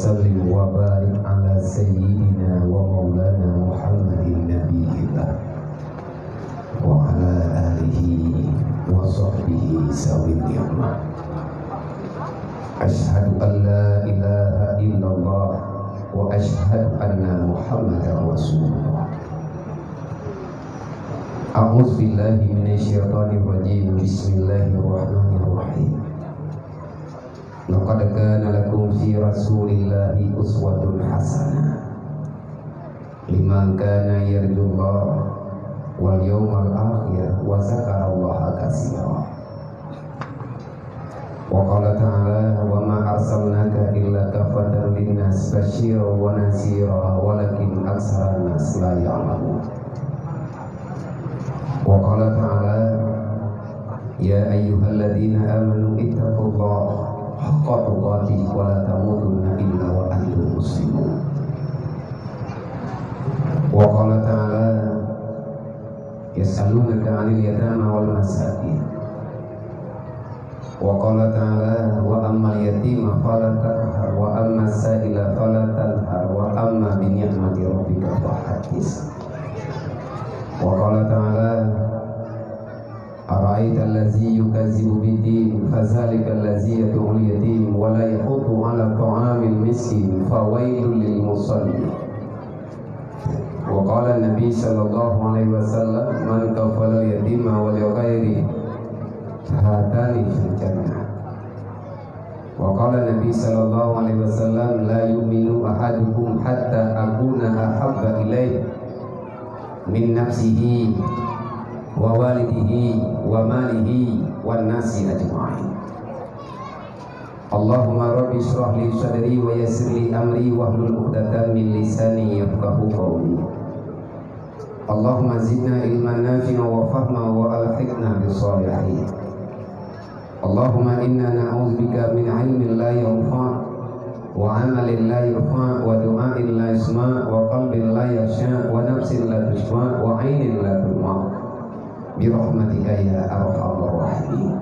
وسلم وبارك على سيدنا ومولانا محمد النبي الله وعلى آله وصحبه سوي النعمة. أشهد أن لا إله إلا الله وأشهد أن محمدا رسول الله. أعوذ بالله من الشيطان الرجيم. بسم الله الرحمن الرحيم. لقد كان لكم في رسول الله أسوة حسنة لمن كان يرجو الله واليوم الآخر وذكر الله كثيرا. وقال تعالى: وما أرسلناك إلا كافة للناس بشيرا ونذيرا ولكن أكثر الناس لا يعلمون. وقال تعالى: يا أيها الذين آمنوا اتقوا الله حق تقاته ولا تموتن إلا وأنتم مسلمون. وقال تعالى: يسألونك عن اليتامى والمساكين. وقال تعالى: وأما اليتيم فلا تقهر وأما السائل فلا تنهر وأما بنعمة ربك فحدث. وقال تعالى: أرأيت الذي يكذب بالدين فذلك الذي يدعو اليتيم ولا يحض على طعام المسكين فويل للمصلين. وقال النبي صلى الله عليه وسلم: من كفل اليتيم ولغيره هاتان في الجنة. وقال النبي صلى الله عليه وسلم: لا يؤمن أحدكم حتى أكون أحب إليه من نفسه ووالده وماله والناس أجمعين. اللهم رب اشرح لي صدري ويسر لي أمري واحلل عقدة من لساني يفقهوا قولي. اللهم زدنا علما نافعا وفهما وألحقنا بالصالحين. اللهم إنا نعوذ بك من علم لا ينفع وعمل لا يرفع ودعاء لا يسمع وقلب لا يخشع ونفس لا تشبع وعين لا تدمع birahmatika ya arhamar rahimin.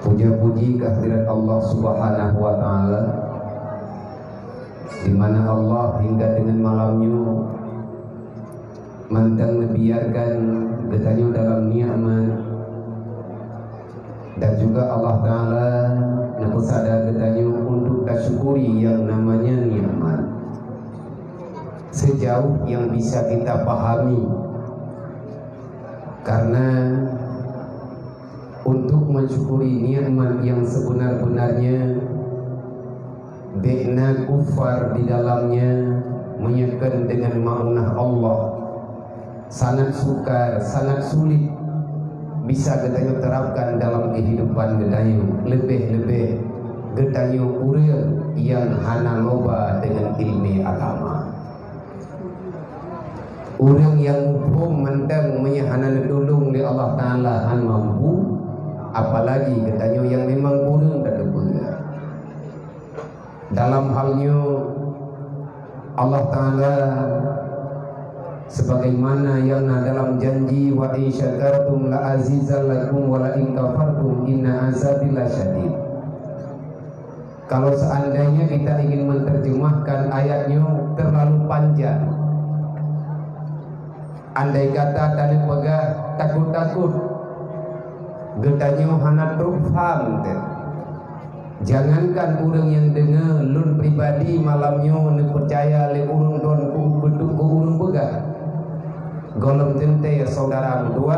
Puja-puji kehadirat Allah Subhanahu wa taala, di mana Allah hingga dengan malamnya mantang biarkan getanya dalam nikmat, dan juga Allah taala nakusada getanya untuk kasyukuri yang namanya nikmat sejauh yang bisa kita pahami. Karena untuk mensyukuri nikmat yang sebenar-benarnya, dekna kufar di dalamnya menyekan dengan ma'unah Allah sangat sukar, sangat sulit bisa getanya terapkan dalam kehidupan getanya. Lebih-lebih getanya uril yang hana loba dengan ilmu agama. Orang yang hukum mendang menyahana tolong di Allah Ta'ala han mampu, apalagi katanya yang memang kurang dan berbeda. Dalam halnya Allah Ta'ala sebagaimana yang dalam janji wa in syakartum la azizallakum wa la in kafartum inna azabi lasyadid. Kalau seandainya kita ingin menerjemahkan ayatnya terlalu panjang, andai kata tadi pegah takut-takut getanya hana terfaham. Jangankan orang yang dengar lun pribadi malamnya ne percaya le urung don ku beduk ku urung pegah golem tente saudara berdua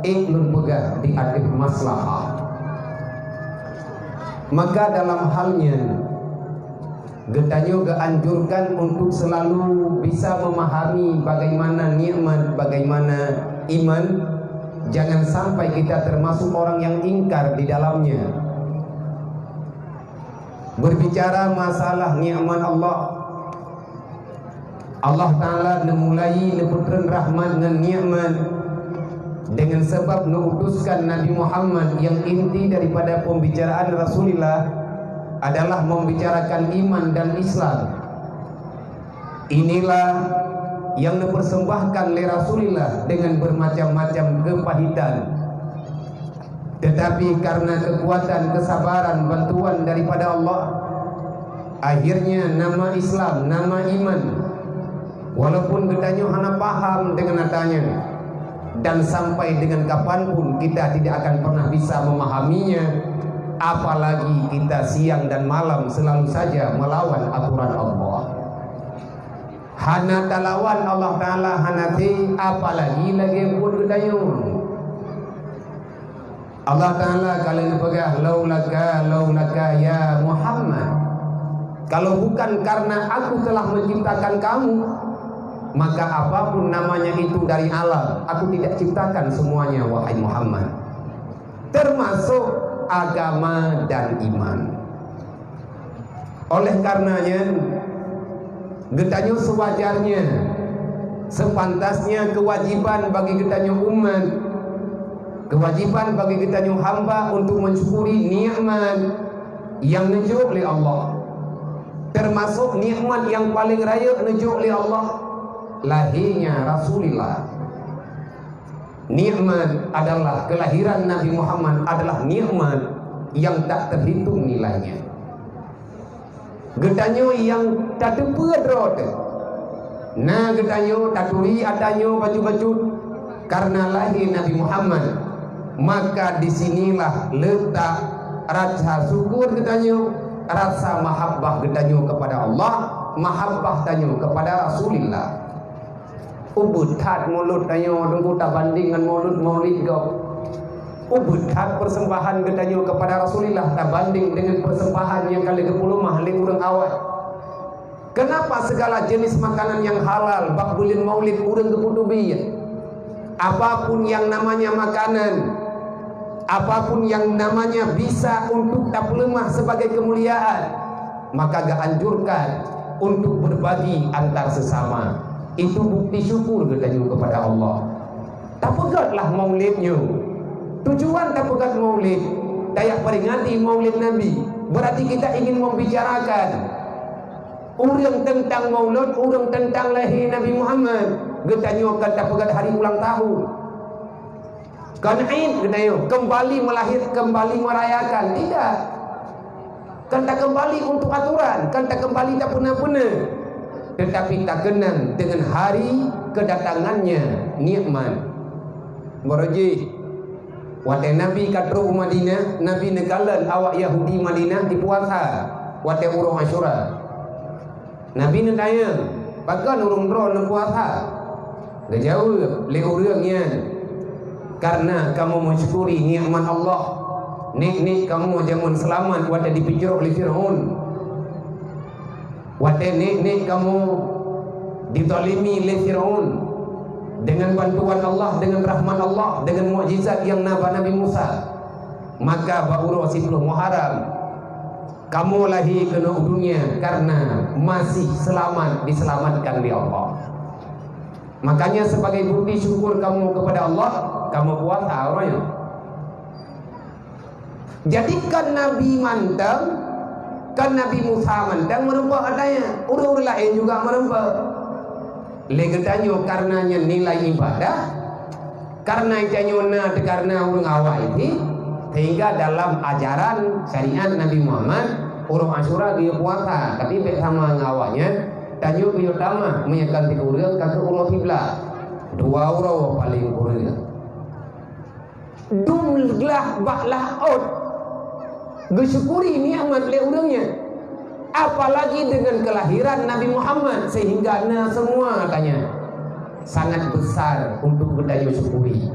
lun pegah di akhir maslahah. Maka dalam halnya getanya anjurkan untuk selalu bisa memahami bagaimana nikmat, bagaimana iman. Jangan sampai kita termasuk orang yang ingkar di dalamnya. Berbicara masalah nikmat Allah, Allah Ta'ala memulai leputran rahmat dan nikmat dengan sebab mengutuskan Nabi Muhammad yang inti daripada pembicaraan Rasulullah adalah membicarakan iman dan Islam. Inilah yang dipersembahkan oleh Rasulullah dengan bermacam-macam kepahitan. Tetapi karena kekuatan, kesabaran, bantuan daripada Allah, akhirnya nama Islam, nama iman, walaupun getanyo hana paham dengan natanya, dan sampai dengan kapanpun kita tidak akan pernah bisa memahaminya, apalagi kita siang dan malam selalu saja melawan aturan Allah. Hana talawan Allah Ta'ala hanati, apalagi lagi pun getanyo. Allah Ta'ala kalau dipegah laulaka ya Muhammad, kalau bukan karena aku telah menciptakan kamu, maka apapun namanya itu dari alam, aku tidak ciptakan semuanya wahai Muhammad, termasuk agama dan iman. Oleh karenanya getanyo sewajarnya, sepantasnya kewajiban bagi getanyo umat, kewajiban bagi getanyo hamba untuk mensyukuri nikmat yang nujuk oleh Allah. Termasuk nikmat yang paling raya nujuk oleh Allah, lahirnya Rasulullah. Nikmat adalah kelahiran Nabi Muhammad, adalah nikmat yang tak terhitung nilainya. Getanyo yang tak terpedrot, nah getanyo tak turi adanyo baju-baju karena lahir Nabi Muhammad, maka disinilah letak rasa syukur getanyo, rasa mahabbah getanyo kepada Allah, mahabbah tanyo kepada Rasulullah. Ubud hat mulut tanyo tunggu tak banding dengan mulut maulid kau. Ubud hat persembahan getanyo kepada Rasulullah tak banding dengan persembahan yang kali 10 mahli urang awal. Kenapa segala jenis makanan yang halal bak bulin maulid urang keputubi? Apapun yang namanya makanan, apapun yang namanya bisa untuk tak lemah sebagai kemuliaan, maka gak anjurkan untuk berbagi antar sesama. Itu bukti syukur getanyo kepada Allah. Tak pegatlah maulidnya. Tujuan tak pegat maulid, dayak peringati maulid Nabi, berarti kita ingin membicarakan urang tentang maulid, urang tentang lahir Nabi Muhammad. Getanyo kan tak pegat hari ulang tahun, kan Eid getanyo kembali melahir, kembali merayakan, tidak. Kan tak kembali untuk aturan, kan tak kembali tak pernah-pernah, tetapi tak kenang dengan hari kedatangannya nikmat. Boroji wate Nabi katru Madinah, Nabi nekalan awak Yahudi Madinah di puasa wate urung Asyura. Nabi nentanya bahkan urung dro puasa gejauh le urangnya, karena kamu mensyukuri nikmat Allah, nik kamu jangan selamat wate dipijak oleh Fir'aun, wate nik kamu ditolimi oleh Fir'aun. Dengan bantuan Allah, dengan rahmat Allah, dengan mukjizat yang Nabi Musa, maka baru 10 Muharram kamu lahir ke dunia karena masih selamat, diselamatkan oleh Allah. Makanya sebagai bukti syukur kamu kepada Allah, kamu puasa orangnya. Jadikan Nabi mantang, kan Nabi Musa mantang merempah adanya, urut lain juga merempah. Legetanyo karenanya nilai ibadah, karena itanyo na karena urang awal itu, sehingga dalam ajaran syariat Nabi Muhammad urang Asyura dia puasa, tapi bersama ngawanya tanyo utama menyekan tiga urang kata urang kiblat, 2 urang paling urang. Dumlah baklah out, bersyukuri nikmat le urangnya. Apalagi dengan kelahiran Nabi Muhammad, sehingga semua katanya sangat besar untuk berdayu syukuri.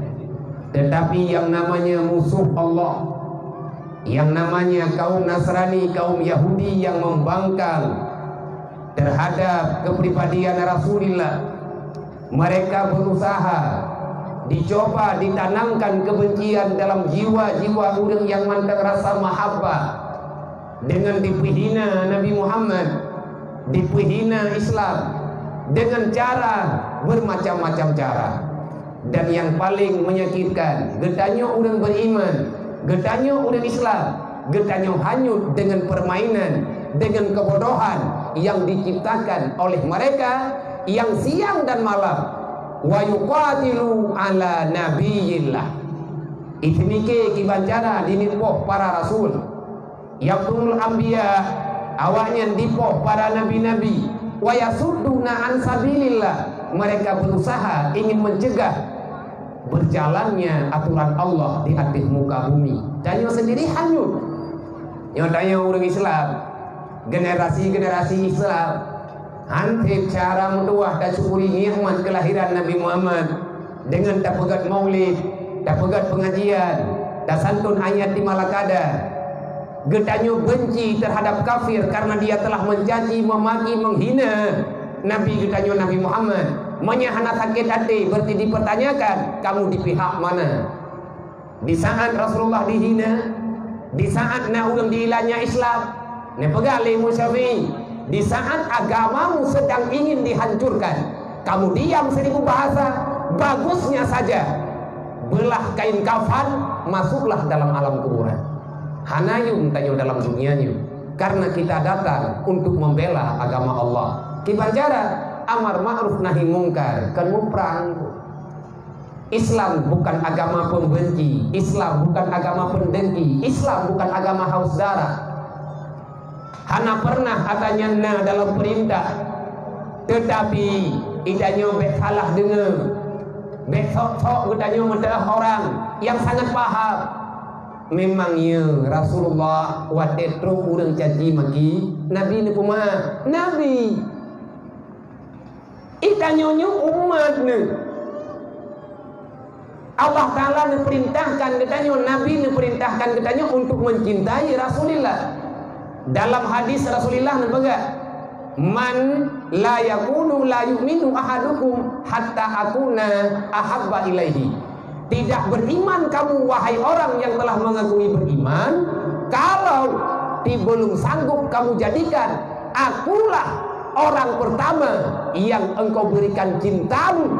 Tetapi yang namanya musuh Allah, yang namanya kaum Nasrani, kaum Yahudi yang membangkang terhadap kepribadian Rasulullah, mereka berusaha dicoba ditanamkan kebencian dalam jiwa-jiwa orang yang mantap rasa mahabbah, dengan dipihina Nabi Muhammad, dipihina Islam dengan cara bermacam-macam cara. Dan yang paling menyakitkan, getanyo orang beriman, getanyo orang Islam, getanyo hanyut dengan permainan, dengan kebodohan yang diciptakan oleh mereka yang siang dan malam wa yuqatilu ala nabiyillah. Itu nike kibancara dinipoh para rasul, yaqtulul anbiya awaknya dipoh para nabi-nabi, wa yasudduna an sabilillah, mereka berusaha ingin mencegah berjalannya aturan Allah di atas muka bumi. Dan yang sendiri hanyut. Yang tanya orang Islam, generasi-generasi Islam, hampir cara mendoa dan syukuri nikmat kelahiran Nabi Muhammad dengan tak pegat maulid, tak pegat pengajian, tak santun ayat di malakada. Getanyo benci terhadap kafir karena dia telah mencaci, memaki, menghina Nabi getanyo Nabi Muhammad. Menyahana sakit hati, berarti dipertanyakan kamu di pihak mana? Di saat Rasulullah dihina, di saat nak ulang dihilangnya Islam, ne pegali Musyafi'i, di saat agamamu sedang ingin dihancurkan, kamu diam 1000 bahasa. Bagusnya saja belah kain kafan, masuklah dalam alam kuburan. Hanayum tanyo dalam dunianya, karena kita datang untuk membela agama Allah. Kibanjara amar ma'ruf nahi mungkar kan muprang. Islam bukan agama pembenci, Islam bukan agama pendengki, Islam bukan agama haus darah. Hana pernah katanya na dalam perintah, tetapi idanya bek salah dengar, bek sok-sok katanya mentelah orang yang sangat paham. Memangnya Rasulullah watetro urang caci maki Nabi ni puma Nabi itanyonyo umat ni Allah Ta'ala ni perintahkan katanya, Nabi ni perintahkan katanya untuk mencintai Rasulullah. Dalam hadis Rasulullah ni baga man la yakunu la yu'minu ahadukum hatta akuna ahabba ilaihi. Tidak beriman kamu wahai orang yang telah mengakui beriman, kalau belum sanggup kamu jadikan akulah orang pertama yang engkau berikan cintamu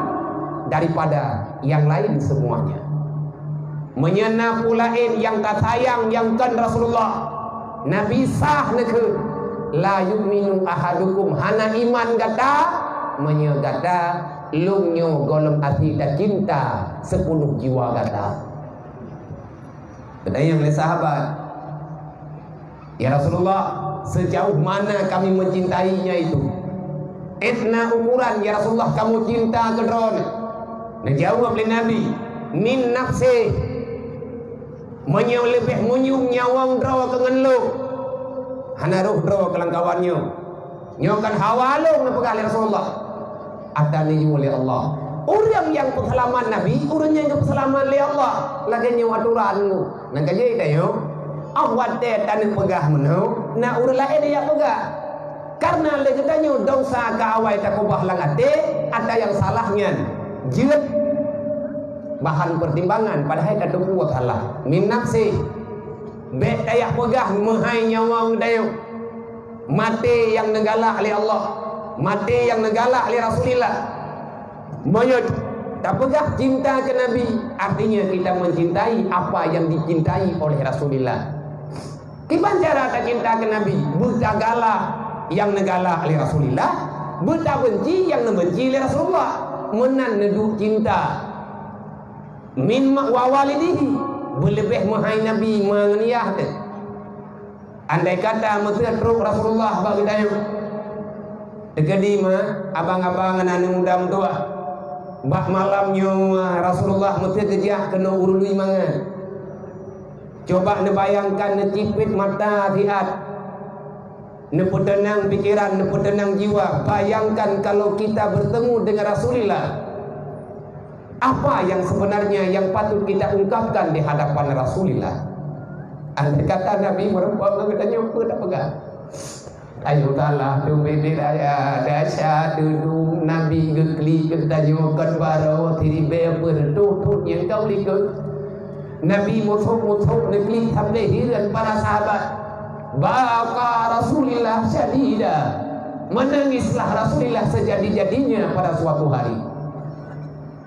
daripada yang lain semuanya. Menyena pulain yang tak sayang yang kan Rasulullah Nabi sah neke la yu'minu ahadukum hana iman gata menyegata lungnyo golem hati dan cinta 10 jiwa kata. Kedai yang oleh sahabat, ya Rasulullah, sejauh mana kami mencintainya itu? Etna ukuran ya Rasulullah kamu cinta ke drone. Najawab oleh Nabi, min nafsi, lebih munyung nyawang draw ke ngenlu, hanaruh draw kelangkawannya, nyokan hawalung nepekali Rasulullah. Atani oleh Allah. Orang yang perselaman Nabi, orang yang perselaman oleh Allah. Lagi nyawa aturanmu. Nak kaji tayo. Awat te tan pegah menu. Na urang lain dia pegah. Karena lagi tanyo dosa ka awai tak ubah langate, ada yang salahnya. Jeut bahan pertimbangan padahal tak buat salah. Min nafsi. Be tayak pegah mahai nyawa tayo. Mati yang negala oleh Allah. Mati yang negala oleh Rasulullah. Mayat tak pegah cinta ke Nabi, artinya kita mencintai apa yang dicintai oleh Rasulullah. Kiban cara tak cinta ke Nabi, buta galak yang negala oleh Rasulullah, buta benci yang membenci oleh Rasulullah. Menan neduk cinta min wawalidihi, berlebih mahai Nabi menganiah. Andai kata mesra teruk Rasulullah bagi dayu tegadi mah abang-abang anak muda tua. Bak malamnya Rasulullah mesti kejah kena urului mangan. Coba bayangkan necipit mata hati, nepetenang pikiran, nepetenang jiwa. Bayangkan kalau kita bertemu dengan Rasulullah, apa yang sebenarnya yang patut kita ungkapkan di hadapan Rasulullah. Andai kata Nabi merempak katanya apa tak pegang. Ayo talah tu bebe raya dahsyat tu Nabi gekli katanya kan baro tiri be bertutur yang kau likut. Nabi musuh-musuh nekli sampai hiran para sahabat. Baka Rasulullah syadida. Menangislah Rasulullah sejadi-jadinya pada suatu hari.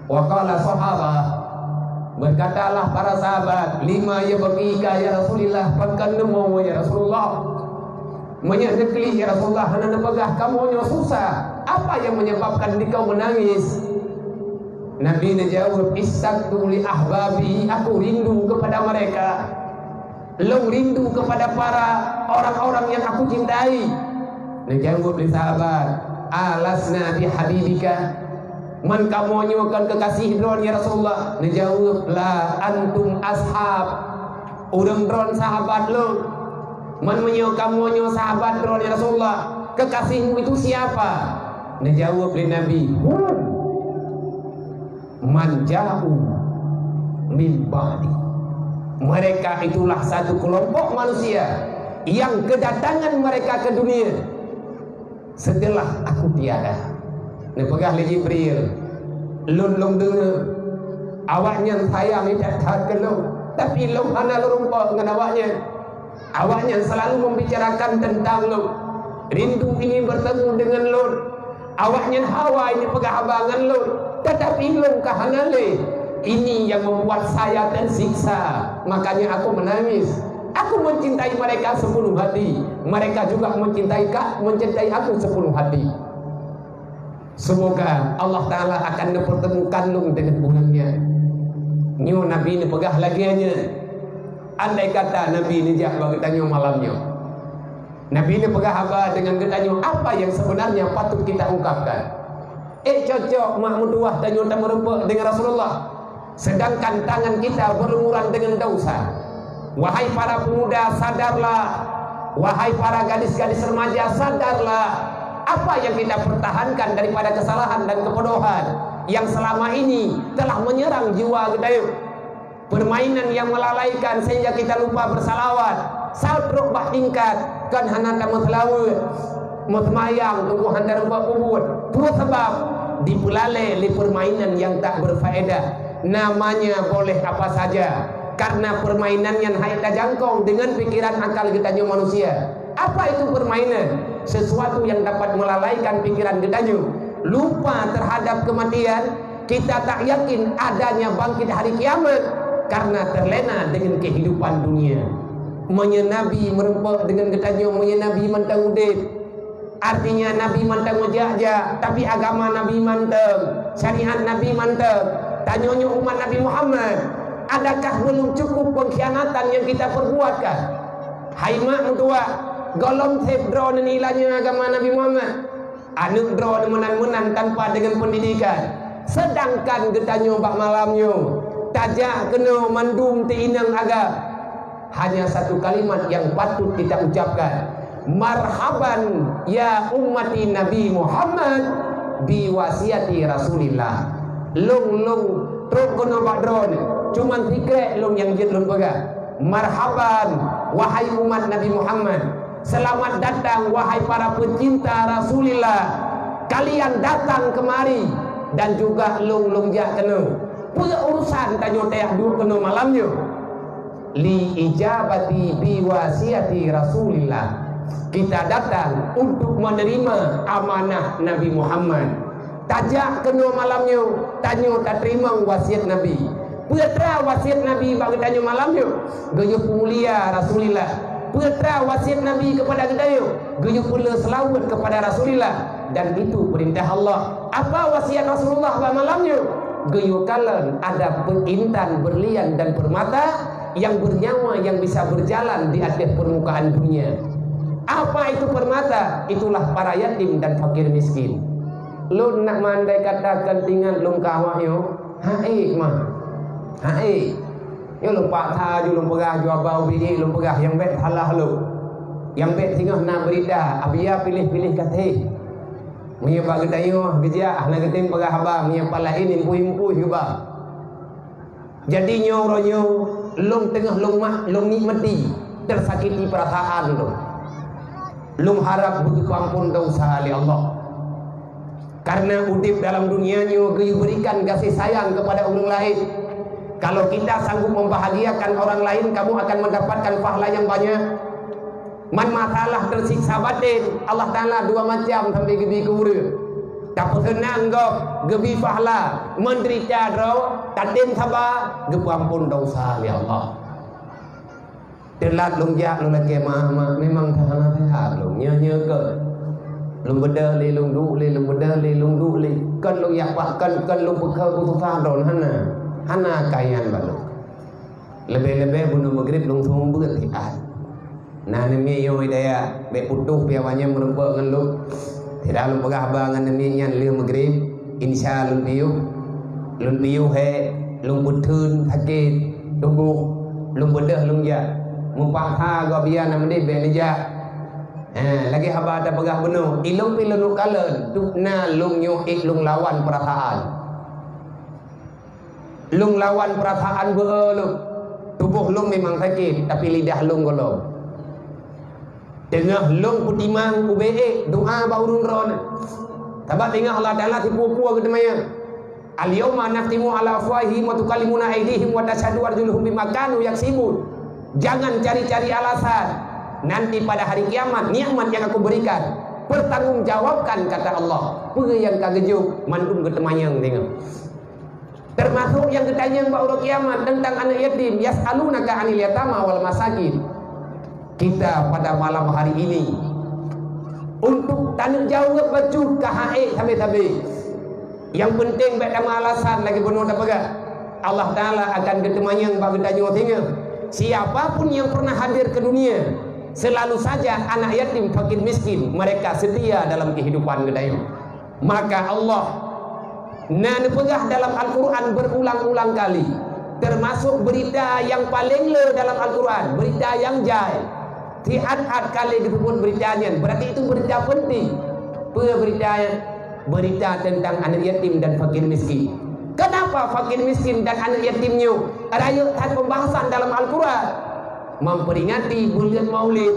Wa qala sahabah, berkatalah para sahabat, 5 ya baqika ya Rasulullah, pakan nemu ya Rasulullah. Menyedekli ya Rasulullah, hana pegah kamu nya susah. Apa yang menyebabkan engkau menangis? Nabi menjawab, istaqtu li ahbabi, aku rindu kepada mereka. Lu rindu kepada para orang-orang yang aku cintai. Dijawab oleh sahabat, alasna bi habibika, man kamu nyuakan kekasih dron ya Rasulullah. Dijawab, la antum ashab, urang dron sahabat lo. Man menyo kamu nyo sahabat dron ya Rasulullah, kekasihmu itu siapa? Dijawab oleh Nabi, man ja'u min ba'di, mereka itulah satu kelompok manusia yang kedatangan mereka ke dunia setelah aku tiada. Nepegah li Jibril, lun dengar awaknya sayang tidak tahan ke lu, tapi lu hana lu rumpah dengan awaknya selalu membicarakan tentang lu, rindu ingin bertemu dengan lu, awaknya hawa ini pegah abangan lu, tetapi lu kahanale. Ini yang membuat saya tersiksa, makanya aku menangis. Aku mencintai mereka sepenuh hati, mereka juga mencintai aku sepenuh hati. Semoga Allah Ta'ala akan mempertemukan lu dengan bulannya. Nyo Nabi ini pegah lagi aja. Andai kata Nabi ini jawab bertanya malamnya, Nabi ini pegah apa dengan bertanya apa yang sebenarnya patut kita ungkapkan. Cocok Mahmud Wah tanya merempuk dengan Rasulullah, sedangkan tangan kita berlumuran dengan dosa. Wahai para pemuda, sadarlah. Wahai para gadis-gadis remaja, sadarlah. Apa yang kita pertahankan daripada kesalahan dan kebodohan yang selama ini telah menyerang jiwa kita. Permainan yang melalaikan sehingga kita lupa bersalawat. Saudruk bah tingkat kan hananda matlawut mutmayang tunggu handar ubah kubur. Pura sebab dipulale li permainan yang tak berfaedah. Namanya boleh apa saja, karena permainan yang hayat jangkau dengan pikiran akal kita manusia. Apa itu permainan? Sesuatu yang dapat melalaikan pikiran kita, lupa terhadap kematian. Kita tak yakin adanya bangkit hari kiamat karena terlena dengan kehidupan dunia. Menyenabi merempuk dengan kita, menyenabi mantang udit. Artinya Nabi mantang wajah, tapi agama Nabi manteng, syariat Nabi manteng. Tanyanya umat Nabi Muhammad, adakah belum cukup pengkhianatan yang kita perbuatkan? Hai mak tua, golong tep drone nilainya agama Nabi Muhammad. Anu drone menan-menan tanpa dengan pendidikan. Sedangkan getanya bak malamnya, tajak kena mandum teinang agak. Hanya satu kalimat yang patut kita ucapkan. Marhaban ya ummati Nabi Muhammad biwasiati Rasulillah. Long truk kono bak drone, cuman tikrek long yang jid long pegah. Marhaban wahai umat Nabi Muhammad, selamat datang wahai para pecinta Rasulillah. Kalian datang kemari dan juga long jak kena. Punya urusan tanya teh dulu kena malamnya. Li ijabati biwasiati Rasulillah. Kita datang untuk menerima amanah Nabi Muhammad. Tajak kena malamnya, tanya tak terima wasiat Nabi. Putra wasiat Nabi bagi tanya malamnya, gayuh mulia Rasulillah. Putra wasiat Nabi kepada kita, gayuh pula selawat kepada Rasulillah. Dan itu perintah Allah. Apa wasiat Rasulullah pada malamnya? Gayuh kalian ada intan, berlian dan permata yang bernyawa yang bisa berjalan di atas permukaan dunia. Apa itu permata? Itulah para yatim dan fakir miskin. Lu nak mandai katakan tinggal lung kawak yo, hae mah, hae. Yo lupa tha ju lung pegah ju abau biji lung pegah yang bet halah lu, yang bet tinggal nak berita, abia pilih-pilih kate. Mia bagi tayo gejah nak ketim pegah abang, mia pala ini impuh-impuh juga. Jadi nyo lung tengah lung nikmati, tersakiti perasaan lu. Lung harap begitu ampun dosa oleh Allah. Karena udip dalam dunianya berikan kasih sayang kepada orang lain. Kalau kita sanggup membahagiakan orang lain, kamu akan mendapatkan pahala yang banyak. Man masalah tersiksa batin, Allah Ta'ala dua macam sampai gebi kubur. Tak senang kau gebi pahala, menderita draw, tadim sabar, gebu ampun dosa oleh Allah. Telat lung jak lung lagi memang tahan sehat lung nya ke lung beda li lung du li lung beda li lung du li kan lung yak pak kan lung bekal putusan don hana kayan balu lebih-lebih bunuh maghrib lung sumbut hiat Nah nemi yo idaya be putuh piawanya merempe ngan lu. Tidak lu pegah bangan nemi nyan lieu magrib insya lun piu he lung putun sakit tubuh lung bedah lung ya mumpah go bian namde be nija. Lagi haba ada pegah benuh ilung pilun kalen tukna lung nyuik lung lawan perasaan. Lung lawan perasaan beulung. Tubuh lung memang sakit tapi lidah lung golong. Tengah lung putimang kubee doa baurun ron. Tabat tengah Allah Taala si pupu ke temaya. Al yauma naftimu ala afwahihim wa tukallimuna aydihim wa tashhadu arjuluhum bima kanu yaksibun. Jangan cari-cari alasan. Nanti pada hari kiamat nikmat yang aku berikan pertanggungjawabkan kata Allah. Apa yang kagejuk mandum ke temanya tengok. Termasuk yang ditanya pada kiamat tentang anak yatim, yas'alunaka 'anil yatama wal masakin. Kita pada malam hari ini untuk tanya jawab baju KHE sampai-sampai. Yang penting baik nama alasan lagi penuh dah pegang. Allah Taala akan ketemanya bagi tanya tengok. Siapapun yang pernah hadir ke dunia, selalu saja anak yatim, fakir miskin, mereka setia dalam kehidupan kedai. Maka Allah pegah dalam Al-Quran berulang-ulang kali, termasuk berita yang paling le dalam Al-Quran, berita yang jai tiat-at kali disebut beritanya. Berarti itu berita penting. Berita tentang anak yatim dan fakir miskin. Kenapa fakir miskin dan anak yatimnya ada pembahasan dalam Al-Quran? Memperingati bulan Maulid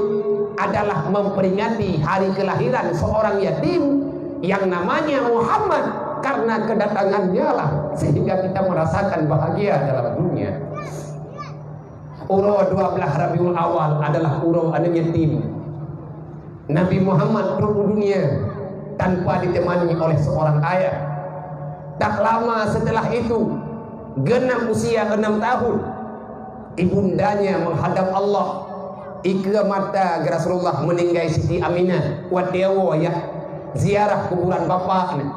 adalah memperingati hari kelahiran seorang yatim yang namanya Muhammad. Karena kedatangannya lah sehingga kita merasakan bahagia dalam dunia. Uro 12 Rabiul Awal adalah uro anak yatim. Nabi Muhammad turun dunia tanpa ditemani oleh seorang ayah. Tak lama setelah itu, genap usia 6 tahun, ibundanya menghadap Allah. Ikra mata Rasulullah meninggai Siti Aminah wadewa ya ziarah kuburan bapaknya.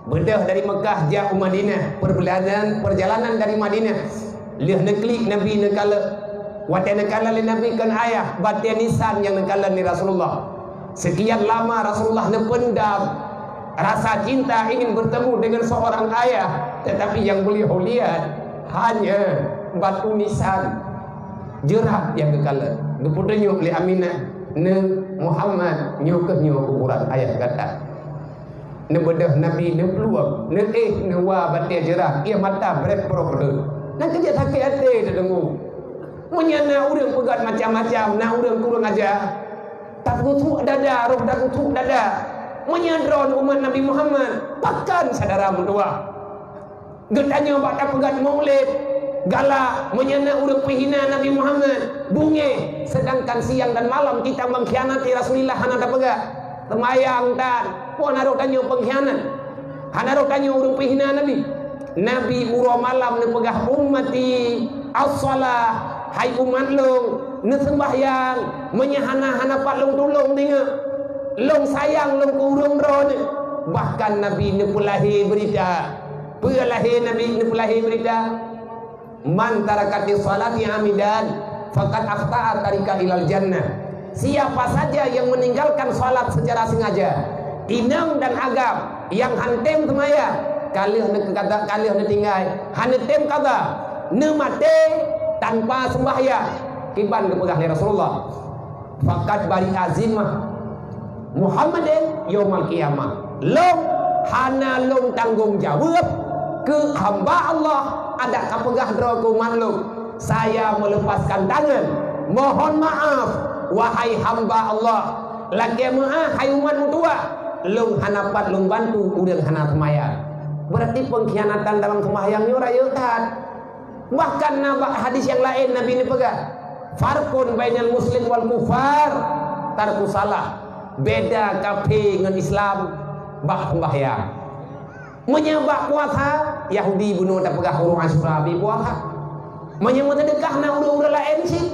Bedah dari Mekah jauh Madinah, perjalanan dari Madinah lihat neklik Nabi nekala wadah nekala li Nabi kan ayah batia nisan yang nekala ni Rasulullah. Sekian lama Rasulullah nependam rasa cinta ingin bertemu dengan seorang ayah, tetapi yang beliau lihat hanya batu nisan jerat yang nekala nepudenyuk li Aminah ne Muhammad nyukeh nyuk kuburan ayah kata. Nebedah Nabi ne peluang ne wa batia jerah ia mata berepro nak kerja sakit hati dah dengu menyana urang pegat macam-macam nak urang kurang aja tak kutuk dada roh dak kutuk dada menyadron umat Nabi Muhammad takkan saudara mentua gendanya bak pegat maulid galak menyana urang penghina Nabi Muhammad bunge sedangkan siang dan malam kita mengkhianati Rasulullah hana dak pegat temayang dan puan harus tanya pengkhianat hana harus tanya urung penghina Nabi uro malam ne pegah ummati as-salah hai umat long ne sembahyang menyahana-hana pak long tulung tengok long sayang long kurung ron bahkan Nabi ne pulahi berita pulahi Nabi ne pulahi berita man tarakati salati amidan faqad akhta'a tarika ilal jannah. Siapa saja yang meninggalkan salat secara sengaja, inang dan agam yang hantem semaya kalih ne kata kalih ne tinggal hantem kata ne mate tanpa sembahyang kiban kepegah Rasulullah fakat bari azimah Muhammadin yaumul qiyamah long hana long tanggung jawab ke hamba Allah ada kapegah droku maklum saya melepaskan tangan mohon maaf wahai hamba Allah lagi maaf hai umat mutua lung hanapat lung bantu udang hana semaya berarti pengkhianatan dalam sembahyangnya rayutan bahkan nabak hadis yang lain Nabi ini pegang farqun bainal muslim wal kufar tarku salah beda kafir dengan Islam bak sembahyang menyebab puasa Yahudi bunuh tak pegang huruf Asyura bi puasa menyebut sedekah na urang-urang lain sih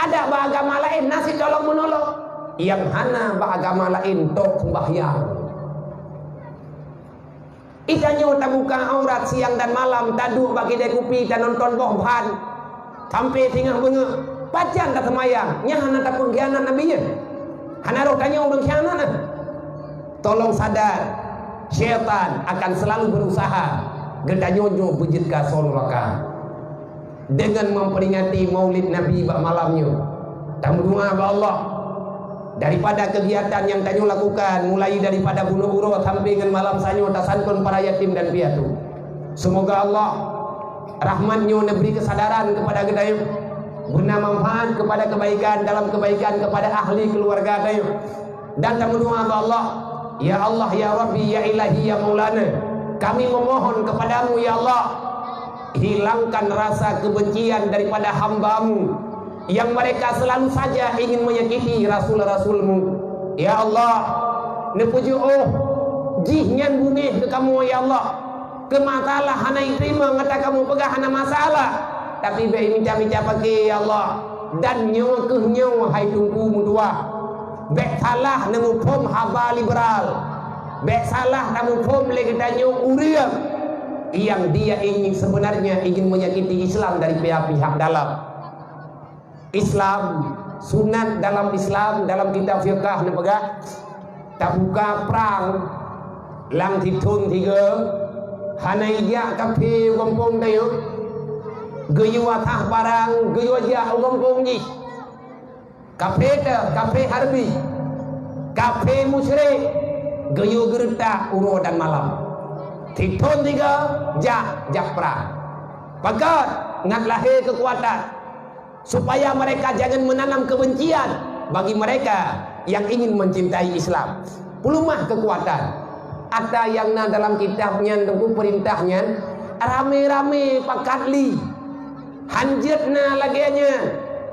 ada beragama lain nasi tolong menolong yang hana beragama lain tok sembahyang ikannya tak buka aurat siang dan malam taduk bagi dia kopi dan nonton bohban sampai tengah bengek pacan tak semayang nya hana tak pengkhianat Nabi nya. Hana roh tanya orang khianat nah. Tolong sadar, syaitan akan selalu berusaha gedanyo bujit ka sonraka dengan memperingati maulid Nabi bak malamnya. Tamu doa ba Allah daripada kegiatan yang tanyo lakukan, mulai daripada bunuh urut sampai dengan malam sanyo tasantun para yatim dan piatu. Semoga Allah rahmatnya memberi kesadaran kepada gedayo, guna manfaat kepada kebaikan, dalam kebaikan kepada ahli keluarga dayo. Dan tamu doa ba Allah, ya Allah, ya Rabbi, ya Ilahi, ya Maulana, kami memohon kepadamu ya Allah, hilangkan rasa kebencian daripada hamba-Mu yang mereka selalu saja ingin menyakiti Rasul-Rasul-Mu. Ya Allah, nepuju jihnya bumi ke kamu ya Allah, ke masalah hana terima ngata kamu pegah hana masalah, tapi be minta-minta pakai ya Allah, dan nyawa ke nyawa hai tungku mudua. Bek salah nemu pom haba liberal, bek salah nemu pom legedanyo uriang yang dia ingin sebenarnya ingin menyakiti Islam dari pihak-pihak dalam Islam. Sunat dalam Islam dalam kitab fiqh nepegah tak buka perang lang titun tiga hanaiya kafe gompong dayo geyu atah barang geyu aja gompong ni kafe harbi, kafe musyrik, geyu gerta uro dan malam. Titun tiga jak perang. Pakat ngat lahir kekuatan supaya mereka jangan menanam kebencian bagi mereka yang ingin mencintai Islam. Pulumah kekuatan. Ada yang dalam kitabnya tentang perintahnya rame-rame pakatli. Hanjutna laginya.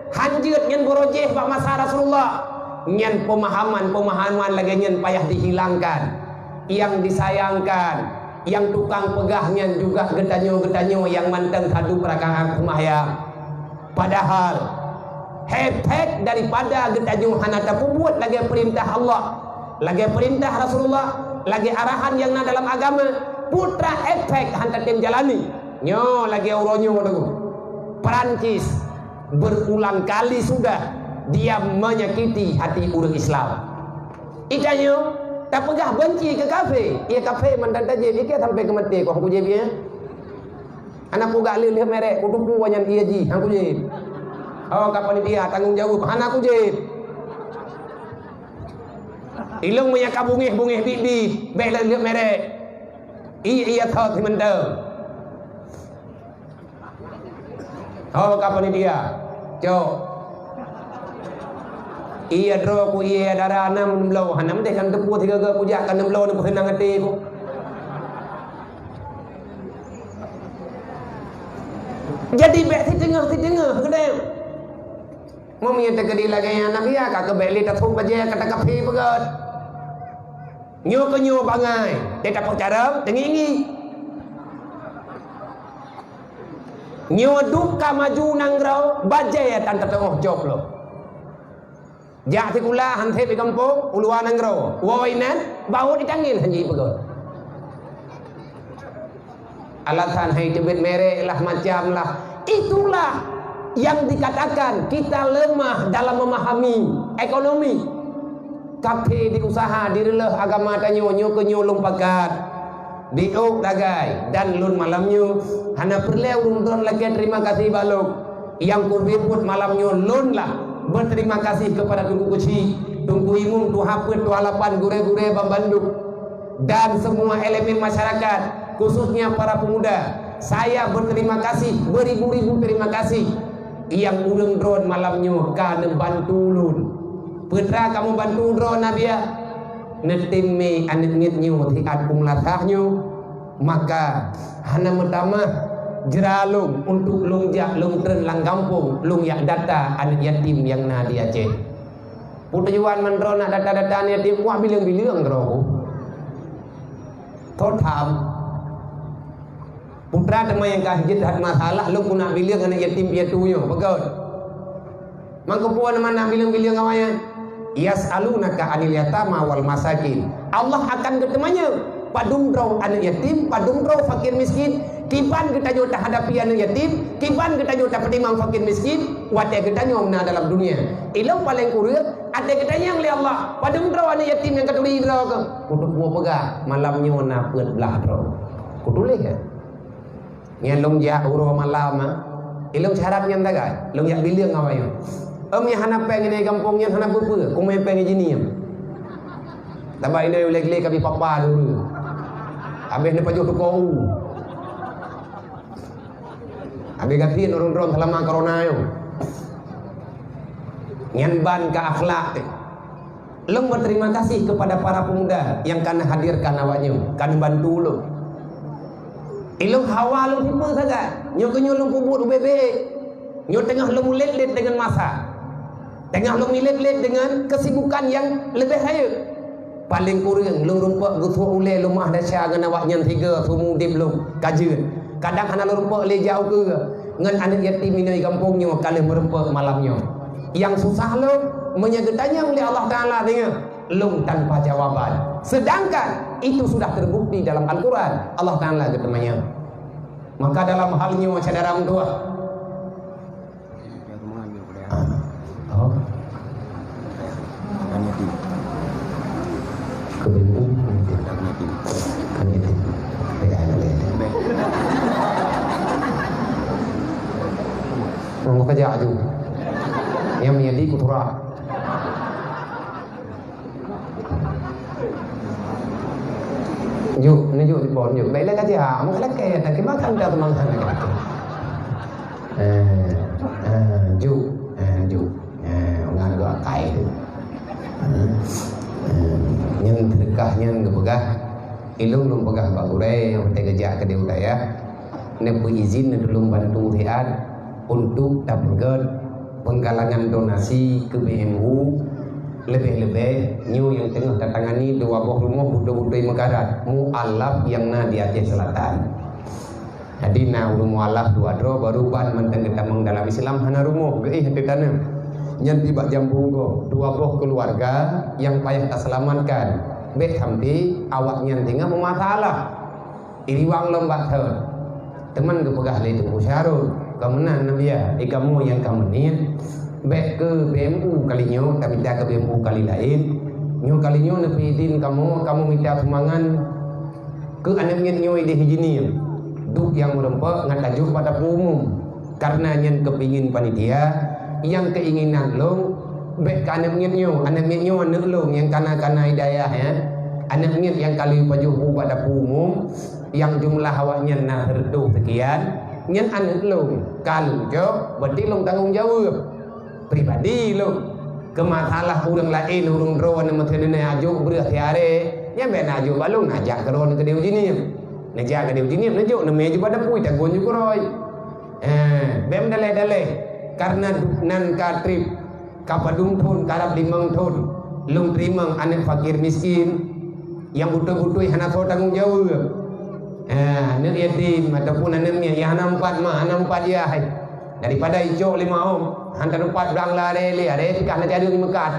Hanjut nyen borojeh bak masa Rasulullah, nyen pemahaman lagi nyen payah dihilangkan, yang disayangkan, yang tukang pegahnya juga gedanyo yang manteng hadu perakangan kumahyang. Padahal efek daripada gedanyo hanata buat lagi perintah Allah, lagi perintah Rasulullah, lagi arahan yang dalam agama, putra efek hantatin jalani nyo lagi uronyo tu Perancis berulang kali sudah dia menyakiti hati orang Islam. Ikannya tak pegah benci ke kafe. Ia kafe mendandaje dia sampai ke mati kau aku dia. Anak aku gak lihat merek kutupu wanyan ia ji aku je. Oh kapan dia tanggung jawab anak aku je. Ilung punya kabungih bibi baik lihat merek. Ia tahu si mendem. Oh kapan dia? Cok. Ia dro ku ia darah enam belau hanam deh kan tepu tiga ke kujak kan 6 belau ni henang hati ku. Jadi bek ti tengah kedai. Mau minta kedai lagi anak dia kak kebeli tak tahu baje kata kafe begat. Nyo bangai. Dia tak percara tengingi. Nyo duka maju nangrau bajai tan tetengah job lo. Jak tikula hante di kampung uluan nangrau. Wainan bau ditangin hanji pegot. Alasan hai tebet merek lah macam lah. Itulah yang dikatakan kita lemah dalam memahami ekonomi. Kafe di usaha direleh agama tanyo nyo ke nyo lumpakat. Diuk dagai dan lun malamnya hana perleu rundon lagi terima kasih balok yang kubibut malamnya lun lah berterima kasih kepada tungku kuci tungku imum tu haput tu halapan gure-gure bambanduk dan semua elemen masyarakat khususnya para pemuda. Saya berterima kasih beribu-ribu terima kasih yang urang drone malamnya kana bantu lun putra kamu bantu drone nabia netime anet ngitnyo tiat kumlatahnya maka hana metama jeralung untuk lungjak lungtren lang kampung lung yak data anet yatim yang na di Aceh putujuan mandrona data-data anet yatim wah bilang-bilang geroku totam putra tema yang kahjit hat masalah lu guna bilang anet yatim piatunya betul maka puan mana bilang-bilang awalnya yas'alunaka 'anil yatama wal masakin. Allah akan bertanya padumdrau anak yatim, padumdrau fakir miskin kiban kita jo tak hadapi anak yatim, kiban kita jo tak petimang fakir miskin, wate kita nyom na dalam dunia. Ilau paling kurang ada kita yang li Allah. Pada undra anak yatim yang katuli indra ke. Kudu buah pegah malam nyo na peut belah dro. Kudu leh ke. Ngan long ja uro malam ah. Ilong syarat nyan tagai. Long yak bilang awayo. Yang hana peng ini kampung yang hana bepe. Kau main peng ini ni. Tambah ini leg-leg kami papa dulu. Habis ni pajuh tu kau. Habis gantiin orang-orang selama corona yo. Ngan ban ke akhlak. Long berterima kasih kepada para pemuda yang kan hadirkan awaknya, kan bantu lo. Ilung hawa lo tipu saja. Nyo kenyo long kubur bebek. Nyo tengah lo mulet-let dengan masa. Tengah lo milet-let dengan kesibukan yang lebih hayat. Paling kurang lo rumpak gutua ule lo mah dasya dengan awaknya tiga sumu dip lo kajian. Kadang hana lo rumpak le jauh ke ngan anak yatim ini kampungnya kali merumpak malamnya. Yang susah lo menyegetanya oleh Allah Ta'ala dengan lung tanpa jawaban. Sedangkan itu sudah terbukti dalam Al-Quran. Allah Ta'ala ketemanya. Maka dalam halnya macam dalam doa. Oh. Kebetulan kan itu. Mau kerja tu. Yang menjadi kutura. Juk, ni juk bon juk. Baiklah kata ya, mungkin lagi tak kira kan dah teman kan. Juk, juk. Orang dua kai tu. Yang terkah yang kepegah. Ilung lum pegah bagurai, kita kerja ke dia udaya. Ni izin dulu bantu riad untuk dapatkan penggalangan donasi ke BMU. Lebih-lebih new yang tengah datangani dua buah rumah budak-budak Mekarat mu'alaf yang na di Aceh Selatan. Jadi na mu'alaf dua dro baru ban menteng kita dalam Islam hana rumah geih hati tanam. Yang tiba jambu go dua buah keluarga yang payah tak selamatkan. Bet hamdi awaknya tengah memasalah. Iri wang lembak ter. Teman ke pegah le tu syarul. Kemenan nabi ya, kamu yang kamu ni baik ke BMU kalinya, tapi minta ke BMU kali lain. Nyo kalinya lebih izin kamu minta sumbangan ke anak nyo ide hijini. Duk yang merempak ngatajuk pada umum. Karena nyen kepingin panitia, yang keinginan long baik ke anak nyo anak long yang kana hidayah ya. Anak yang kali pajuh pada umum yang jumlah awaknya nak herdu sekian. Nyen anak long kalau jo berarti long tanggung jawab. Pribadi lo ke masalah orang lain orang rowan yang macam ni ajuk berat hari yang benar ajuk balung najak ke rowan ke dia ujinim najak ke dia ujinim najuk namanya juga ada pui tak gonjuk roy bem dalai karena nan katrip kapadung thun karab limang thun lung trimang anak fakir miskin yang butuh-butuh hana so tanggung jawab anak yatim ataupun anaknya yang nampak ya daripada hijau 5 hantar 4 belang lari ada tikah nanti ada 5 kat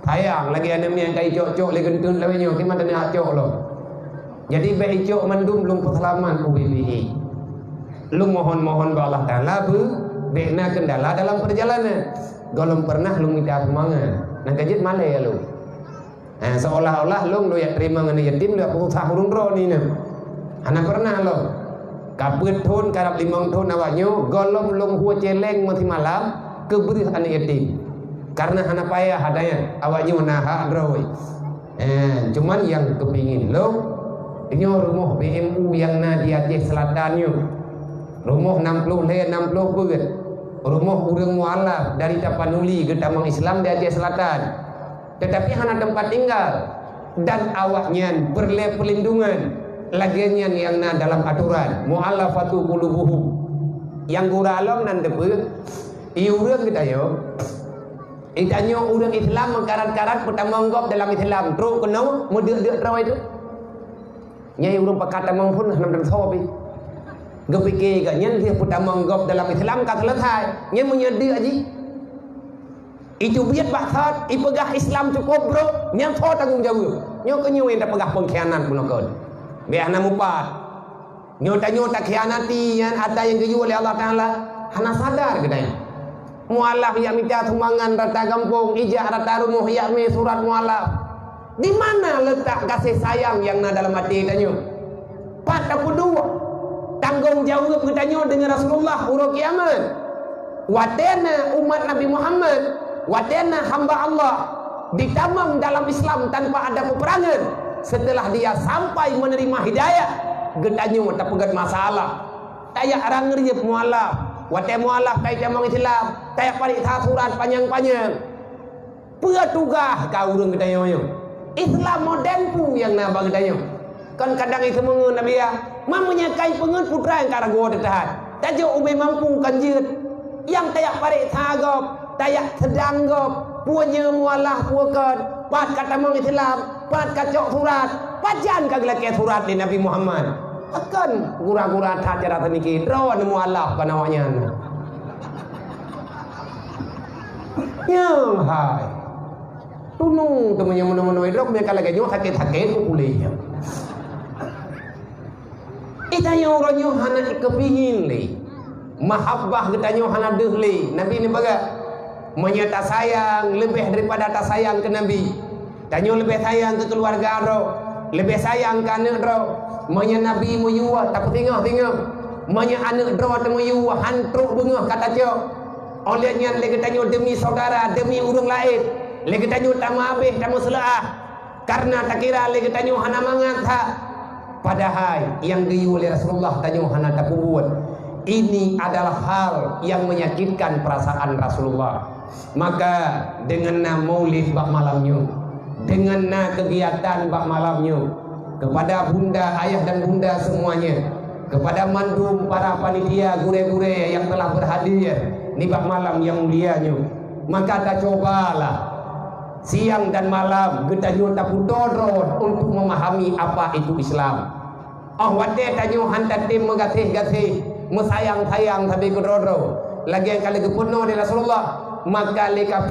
sayang lagi anaknya yang kai cok lagi gentun lawannya kimat nak cok lo jadi baik cok mandum belum perselaman UBBI lu mohon ba Allah Taala bekna kendala dalam perjalanan golong pernah lu minta semangat nak kajit malai lu seolah-olah lu ya terima ngene yatim lu pengusaha urung ro ni ne ana pernah lo kaput thun karab 5 thun awaknya golong long hua celeng masih malam keberih anak yatim karena hana payah adanya awaknya menahan roy cuman yang kepingin lo ini rumah BMU yang na di Aceh Selatan yo rumah 60 le 60 beut rumah urang mualaf dari Tapanuli ke Tamang Islam di Aceh Selatan tetapi hana tempat tinggal dan awaknya berle perlindungan lagian yang na dalam aturan mu'allafatu qulubuhum yang guralom nan depe iurang kita yo itanyo urang Islam mengkarat-karat pertama anggap dalam Islam terus kenau model-model rawa itu nyai urang pakata mangpun hanam dan sopi gepike ga nyen dia pertama anggap dalam Islam ka selesai nyen menyedi aji itu biat bakat ipegah Islam cukup bro nyen so tanggung jawab nyo kenyo yang pegah pengkhianat punakon biar namupat nyota-nyota khianati yang ada yang diyu oleh Allah Ta'ala hana sadar kedai mualaf yang minta sumbangan rata kampung ijah rata rumuh yakmi surat mualaf di mana letak kasih sayang yang na dalam hati kita nyu 42 tanggung jawab kita nyu dengan Rasulullah urut kiamat watena umat Nabi Muhammad watena hamba Allah ditamam dalam Islam tanpa ada peperangan setelah dia sampai menerima hidayah gedanyo tapegat masalah tayak arang ngeriep mualaf wate mualaf kai jamang Islam tayak parik surat panjang-panjang pua tugah kau urang gedanyo Islam modern pu yang na bang gedanyo kan kadang itu mengun Nabi ya mamanya kai pengen putra yang karago tetahan tajo ube mampu kanjut yang tayak parik sagop tayak sedanggop punya mualaf puakan pat kata mang Islam pat kacok surat pajan kagak ke surat di Nabi Muhammad akan gura-gura tak cara teniki draw mualaf kan awaknya yang hai tunung temannya menolong drok mereka lagi nyo sakit-sakit kuliah itanya orangnya hana kepingin li mahabbah kita hana dehli Nabi ni baga menyata sayang lebih daripada tak sayang ke Nabi tanyo lebih sayang ke keluarga ro lebih sayang ke anak ro menya Nabi muyuah tak tengok menya anak ro temu yuah hantruk bengah kata cok olehnya lagi tanyo demi saudara demi urang lain lagi tanyo tak habis tak selaah karena tak kira lagi tanyo hana mangat ha padahal yang diyu oleh Rasulullah tanyo hana tak buat ini adalah hal yang menyakitkan perasaan Rasulullah. Maka dengan na maulid bak malamnya, dengan na kegiatan bak malamnya, kepada bunda, ayah dan bunda semuanya, kepada mandum para panitia gure-gure yang telah berhadir di bak malam yang mulianya, maka kita cobalah siang dan malam kita nyota putodron untuk memahami apa itu Islam. Wate tanyo hantar tim megatih-gatih mesayang-sayang tapi kedrodro lagi yang kali kepenuh di Rasulullah maka leka